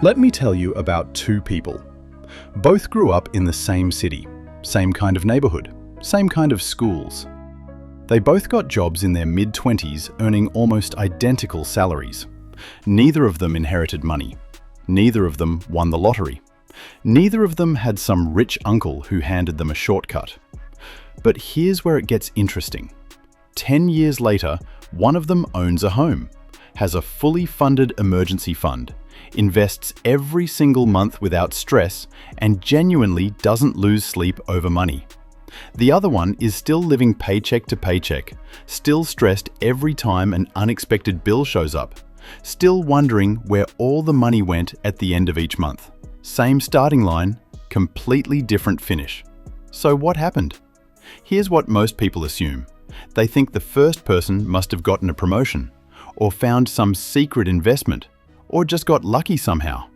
Let me tell you about two people. Both grew up in the same city, same kind of neighborhood, same kind of schools. They both got jobs in their mid-20s earning almost identical salaries. Neither of them inherited money. Neither of them won the lottery. Neither of them had some rich uncle who handed them a shortcut. But here's where it gets interesting. 10 years later, one of them owns a home, has a fully funded emergency fund, invests every single month without stress, and genuinely doesn't lose sleep over money. The other one is still living paycheck to paycheck, still stressed every time an unexpected bill shows up, still wondering where all the money went at the end of each month. Same starting line, completely different finish. So what happened? Here's what most people assume. They think the first person must have gotten a promotion, or found some secret investment, or just got lucky somehow.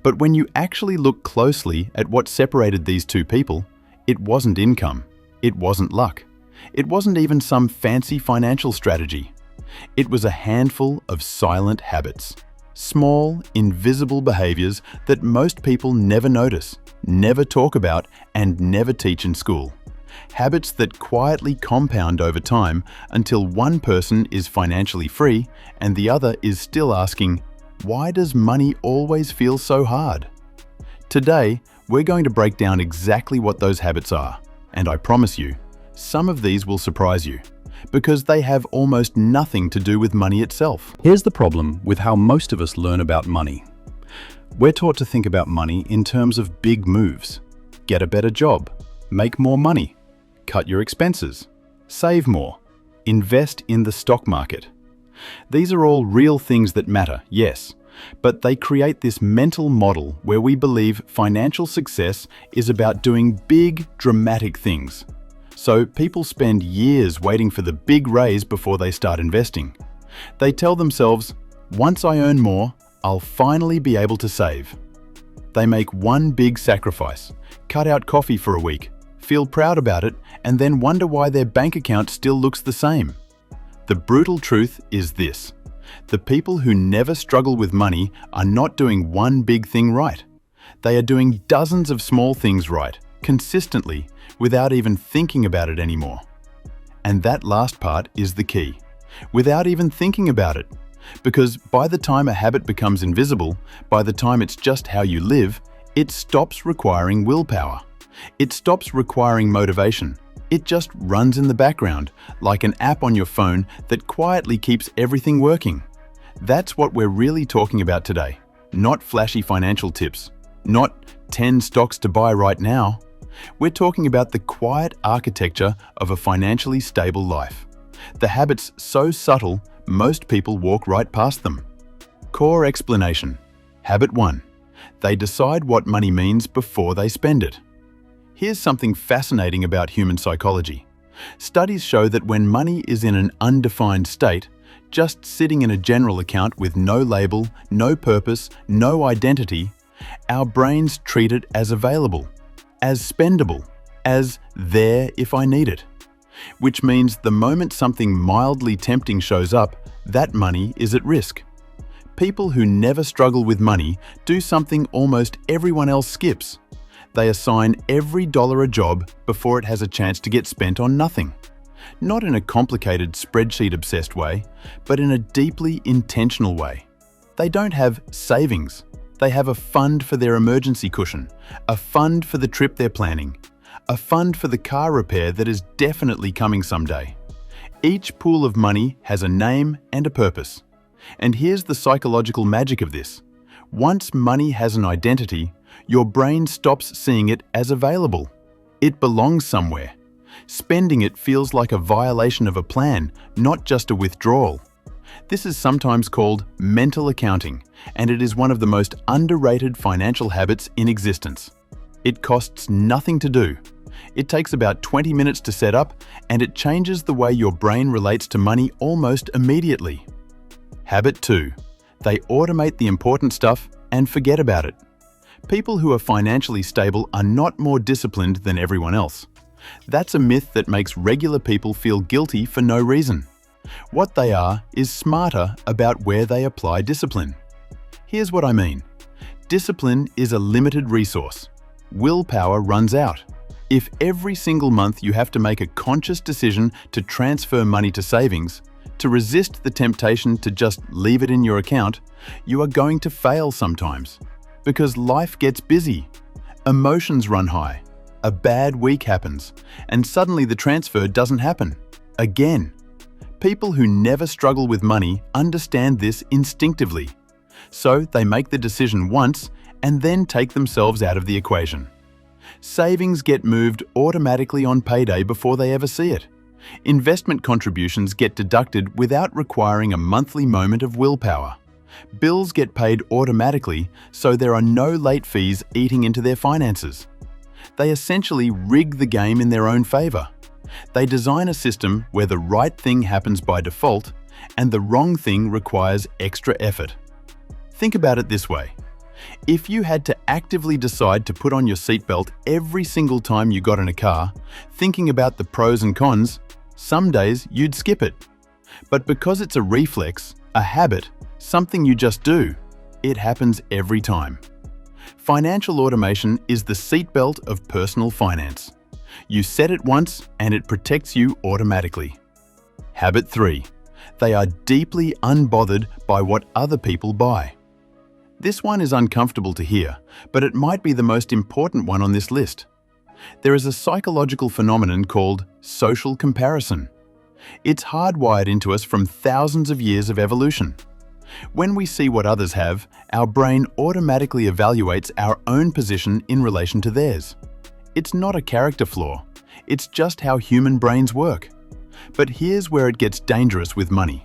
But when you actually look closely at what separated these two people, it wasn't income, it wasn't luck, it wasn't even some fancy financial strategy. It was a handful of silent habits, small, invisible behaviors that most people never notice, never talk about, and never teach in school. Habits that quietly compound over time until one person is financially free and the other is still asking, why does money always feel so hard? Today, we're going to break down exactly what those habits are, and I promise you, some of these will surprise you, because they have almost nothing to do with money itself. Here's the problem with how most of us learn about money. We're taught to think about money in terms of big moves. Get a better job, make more money, cut your expenses, save more, invest in the stock market. These are all real things that matter, yes, but they create this mental model where we believe financial success is about doing big, dramatic things. So people spend years waiting for the big raise before they start investing. They tell themselves, once I earn more, I'll finally be able to save. They make one big sacrifice, cut out coffee for a week, feel proud about it, and then wonder why their bank account still looks the same. The brutal truth is this: the people who never struggle with money are not doing one big thing right. They are doing dozens of small things right, consistently, without even thinking about it anymore. And that last part is the key. Without even thinking about it. Because by the time a habit becomes invisible, by the time it's just how you live, it stops requiring willpower. It stops requiring motivation. It just runs in the background, like an app on your phone that quietly keeps everything working. That's what we're really talking about today. Not flashy financial tips. Not 10 stocks to buy right now. We're talking about the quiet architecture of a financially stable life. The habits so subtle, most people walk right past them. Core explanation. Habit 1. They decide what money means before they spend it. Here's something fascinating about human psychology. Studies show that when money is in an undefined state, just sitting in a general account with no label, no purpose, no identity, our brains treat it as available, as spendable, as there if I need it. Which means the moment something mildly tempting shows up, that money is at risk. People who never struggle with money do something almost everyone else skips. They assign every dollar a job before it has a chance to get spent on nothing. Not in a complicated spreadsheet-obsessed way, but in a deeply intentional way. They don't have savings. They have a fund for their emergency cushion, a fund for the trip they're planning, a fund for the car repair that is definitely coming someday. Each pool of money has a name and a purpose. And here's the psychological magic of this. Once money has an identity, your brain stops seeing it as available. It belongs somewhere. Spending it feels like a violation of a plan, not just a withdrawal. This is sometimes called mental accounting, and it is one of the most underrated financial habits in existence. It costs nothing to do. It takes about 20 minutes to set up, and it changes the way your brain relates to money almost immediately. Habit 2. They automate the important stuff and forget about it. People who are financially stable are not more disciplined than everyone else. That's a myth that makes regular people feel guilty for no reason. What they are is smarter about where they apply discipline. Here's what I mean. Discipline is a limited resource. Willpower runs out. If every single month you have to make a conscious decision to transfer money to savings, to resist the temptation to just leave it in your account, you are going to fail sometimes. Because life gets busy. Emotions run high. A bad week happens, and suddenly the transfer doesn't happen. Again. People who never struggle with money understand this instinctively. So they make the decision once and then take themselves out of the equation. Savings get moved automatically on payday before they ever see it. Investment contributions get deducted without requiring a monthly moment of willpower. Bills get paid automatically, so there are no late fees eating into their finances. They essentially rig the game in their own favor. They design a system where the right thing happens by default and the wrong thing requires extra effort. Think about it this way. If you had to actively decide to put on your seatbelt every single time you got in a car, thinking about the pros and cons, some days you'd skip it. But because it's a reflex, a habit, something you just do, it happens every time. Financial automation is the seatbelt of personal finance. You set it once and it protects you automatically. Habit 3. They are deeply unbothered by what other people buy. This one is uncomfortable to hear, but it might be the most important one on this list. There is a psychological phenomenon called social comparison. It's hardwired into us from thousands of years of evolution. When we see what others have, our brain automatically evaluates our own position in relation to theirs. It's not a character flaw, it's just how human brains work. But here's where it gets dangerous with money.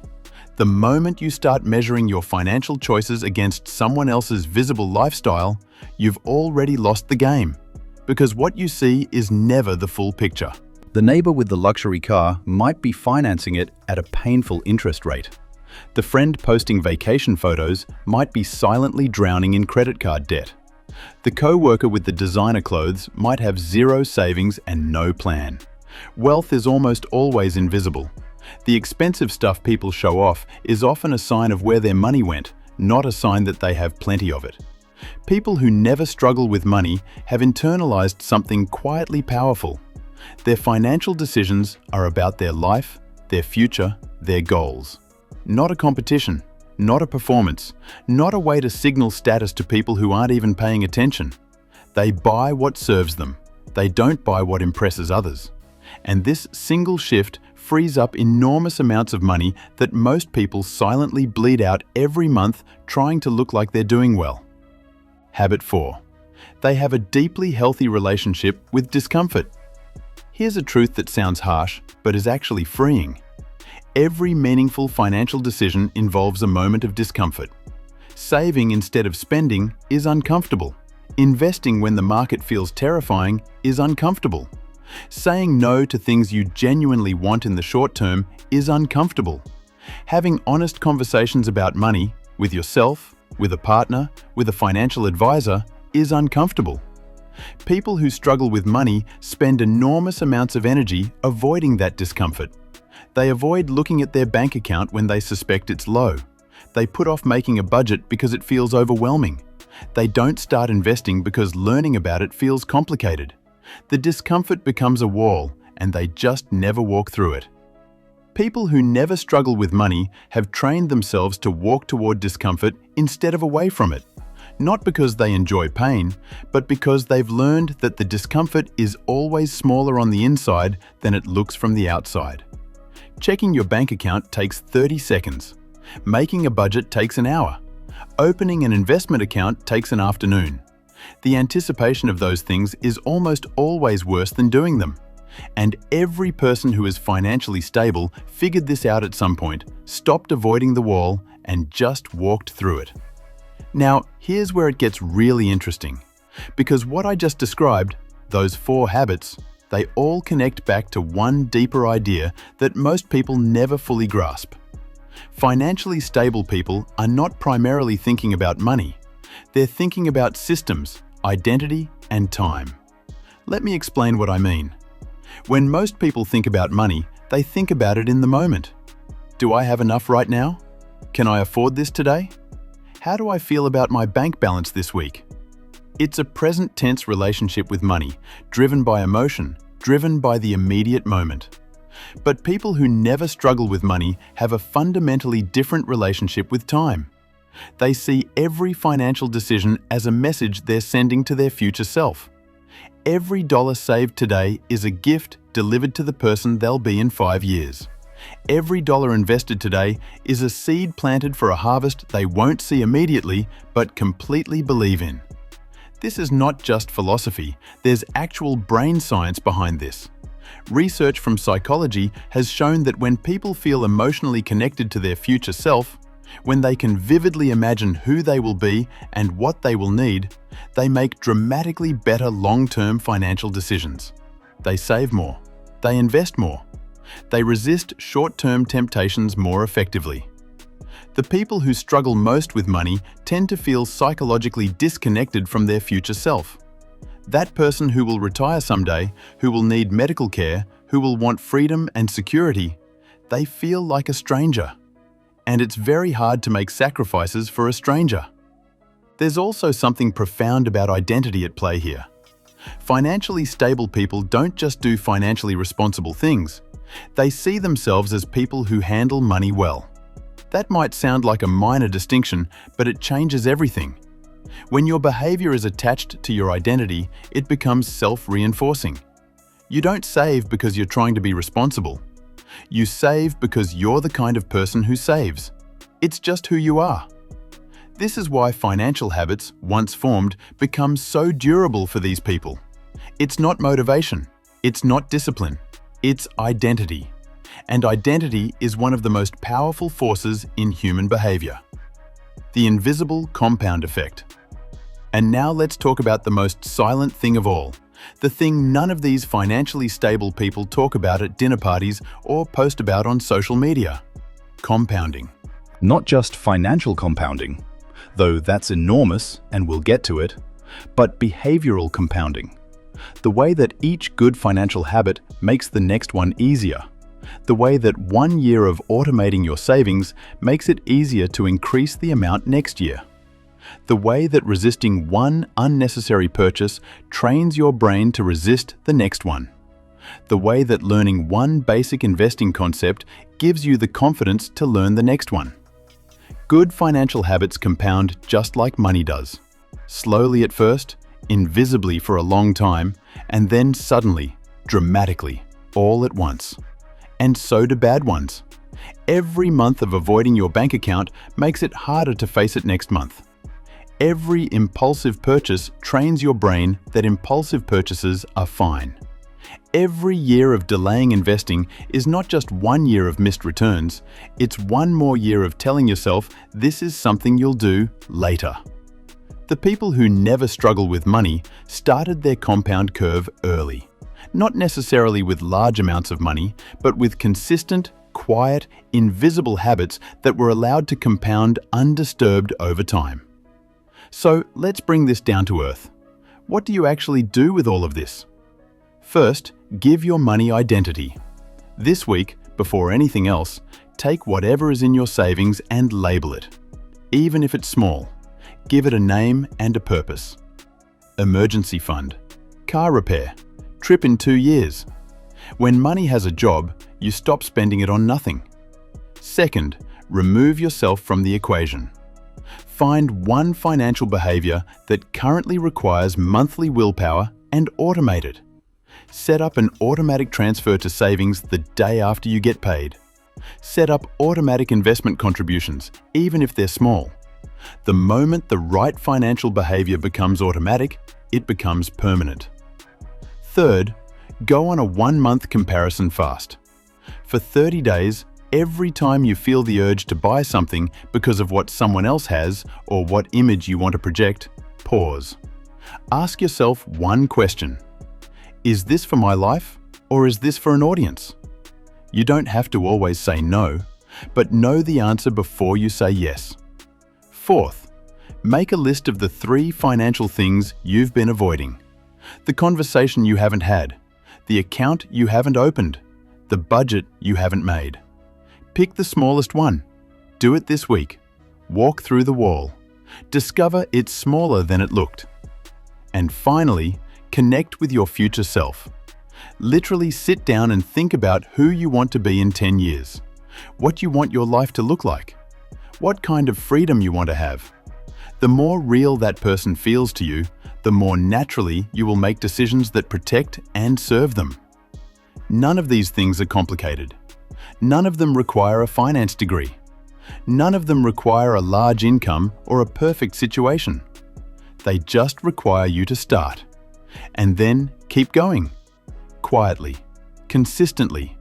The moment you start measuring your financial choices against someone else's visible lifestyle, you've already lost the game. Because what you see is never the full picture. The neighbor with the luxury car might be financing it at a painful interest rate. The friend posting vacation photos might be silently drowning in credit card debt. The co-worker with the designer clothes might have zero savings and no plan. Wealth is almost always invisible. The expensive stuff people show off is often a sign of where their money went, not a sign that they have plenty of it. People who never struggle with money have internalized something quietly powerful. Their financial decisions are about their life, their future, their goals. Not a competition, not a performance, not a way to signal status to people who aren't even paying attention. They buy what serves them. They don't buy what impresses others. And this single shift frees up enormous amounts of money that most people silently bleed out every month trying to look like they're doing well. Habit 4. They have a deeply healthy relationship with discomfort. Here's a truth that sounds harsh, but is actually freeing. Every meaningful financial decision involves a moment of discomfort. Saving instead of spending is uncomfortable. Investing when the market feels terrifying is uncomfortable. Saying no to things you genuinely want in the short term is uncomfortable. Having honest conversations about money, with yourself, with a partner, with a financial advisor, is uncomfortable. People who struggle with money spend enormous amounts of energy avoiding that discomfort. They avoid looking at their bank account when they suspect it's low. They put off making a budget because it feels overwhelming. They don't start investing because learning about it feels complicated. The discomfort becomes a wall, and they just never walk through it. People who never struggle with money have trained themselves to walk toward discomfort instead of away from it. Not because they enjoy pain, but because they've learned that the discomfort is always smaller on the inside than it looks from the outside. Checking your bank account takes 30 seconds. Making a budget takes an hour. Opening an investment account takes an afternoon. The anticipation of those things is almost always worse than doing them. And every person who is financially stable figured this out at some point, stopped avoiding the wall, and just walked through it. Now, here's where it gets really interesting. Because what I just described, those 4 habits, they all connect back to one deeper idea that most people never fully grasp. Financially stable people are not primarily thinking about money. They're thinking about systems, identity, and time. Let me explain what I mean. When most people think about money, they think about it in the moment. Do I have enough right now? Can I afford this today? How do I feel about my bank balance this week? It's a present tense relationship with money, driven by emotion, driven by the immediate moment. But people who never struggle with money have a fundamentally different relationship with time. They see every financial decision as a message they're sending to their future self. Every dollar saved today is a gift delivered to the person they'll be in 5 years. Every dollar invested today is a seed planted for a harvest they won't see immediately, but completely believe in. This is not just philosophy, there's actual brain science behind this. Research from psychology has shown that when people feel emotionally connected to their future self, when they can vividly imagine who they will be and what they will need, they make dramatically better long-term financial decisions. They save more. They invest more. They resist short-term temptations more effectively. The people who struggle most with money tend to feel psychologically disconnected from their future self. That person who will retire someday, who will need medical care, who will want freedom and security, they feel like a stranger. And it's very hard to make sacrifices for a stranger. There's also something profound about identity at play here. Financially stable people don't just do financially responsible things. They see themselves as people who handle money well. That might sound like a minor distinction, but it changes everything. When your behavior is attached to your identity, it becomes self-reinforcing. You don't save because you're trying to be responsible. You save because you're the kind of person who saves. It's just who you are. This is why financial habits, once formed, become so durable for these people. It's not motivation. It's not discipline. It's identity. And identity is one of the most powerful forces in human behavior. The invisible compound effect. And now let's talk about the most silent thing of all. The thing none of these financially stable people talk about at dinner parties or post about on social media. Compounding. Not just financial compounding, though that's enormous and we'll get to it, but behavioral compounding. The way that each good financial habit makes the next one easier. The way that 1 year of automating your savings makes it easier to increase the amount next year. The way that resisting one unnecessary purchase trains your brain to resist the next one. The way that learning one basic investing concept gives you the confidence to learn the next one. Good financial habits compound just like money does. Slowly at first, invisibly for a long time, and then suddenly, dramatically, all at once. And so do bad ones. Every month of avoiding your bank account makes it harder to face it next month. Every impulsive purchase trains your brain that impulsive purchases are fine. Every year of delaying investing is not just 1 year of missed returns, it's 1 more year of telling yourself this is something you'll do later. The people who never struggle with money started their compound curve early. Not necessarily with large amounts of money, but with consistent, quiet, invisible habits that were allowed to compound undisturbed over time. So let's bring this down to earth. What do you actually do with all of this? First, give your money identity. This week, before anything else, take whatever is in your savings and label it. Even if it's small, give it a name and a purpose. Emergency fund, car repair, trip in 2 years. When money has a job, you stop spending it on nothing. Second, remove yourself from the equation. Find one financial behavior that currently requires monthly willpower and automate it. Set up an automatic transfer to savings the day after you get paid. Set up automatic investment contributions, even if they're small. The moment the right financial behavior becomes automatic, it becomes permanent. Third, go on a 1-month comparison fast. For 30 days, every time you feel the urge to buy something because of what someone else has or what image you want to project, pause. Ask yourself one question. Is this for my life or is this for an audience? You don't have to always say no, but know the answer before you say yes. Fourth, make a list of the 3 financial things you've been avoiding. The conversation you haven't had, the account you haven't opened, the budget you haven't made. Pick the smallest one. Do it this week. Walk through the wall. Discover it's smaller than it looked. And finally, connect with your future self. Literally sit down and think about who you want to be in 10 years, what you want your life to look like, what kind of freedom you want to have. The more real that person feels to you, the more naturally you will make decisions that protect and serve them. None of these things are complicated. None of them require a finance degree. None of them require a large income or a perfect situation. They just require you to start. And then keep going. Quietly, consistently,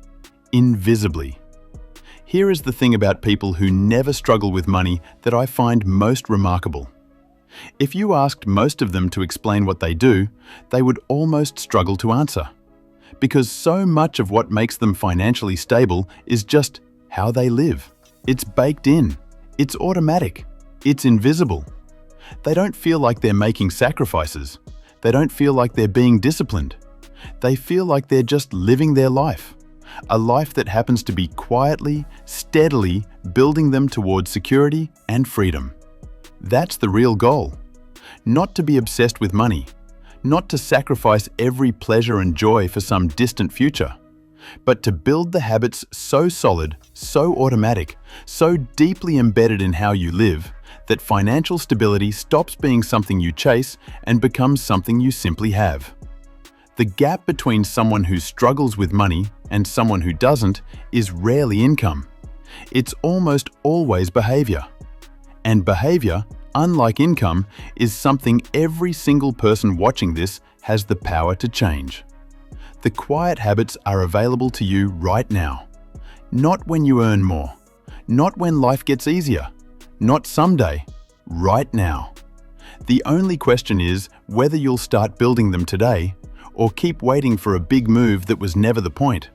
invisibly. Here is the thing about people who never struggle with money that I find most remarkable. If you asked most of them to explain what they do, they would almost struggle to answer. Because so much of what makes them financially stable is just how they live. It's baked in. It's automatic. It's invisible. They don't feel like they're making sacrifices. They don't feel like they're being disciplined. They feel like they're just living their life. A life that happens to be quietly, steadily building them towards security and freedom. That's the real goal. Not to be obsessed with money, not to sacrifice every pleasure and joy for some distant future, but to build the habits so solid, so automatic, so deeply embedded in how you live, that financial stability stops being something you chase and becomes something you simply have. The gap between someone who struggles with money and someone who doesn't is rarely income. It's almost always behavior. And behavior, unlike income, is something every single person watching this has the power to change. The quiet habits are available to you right now. Not when you earn more. Not when life gets easier. Not someday. Right now. The only question is whether you'll start building them today or keep waiting for a big move that was never the point.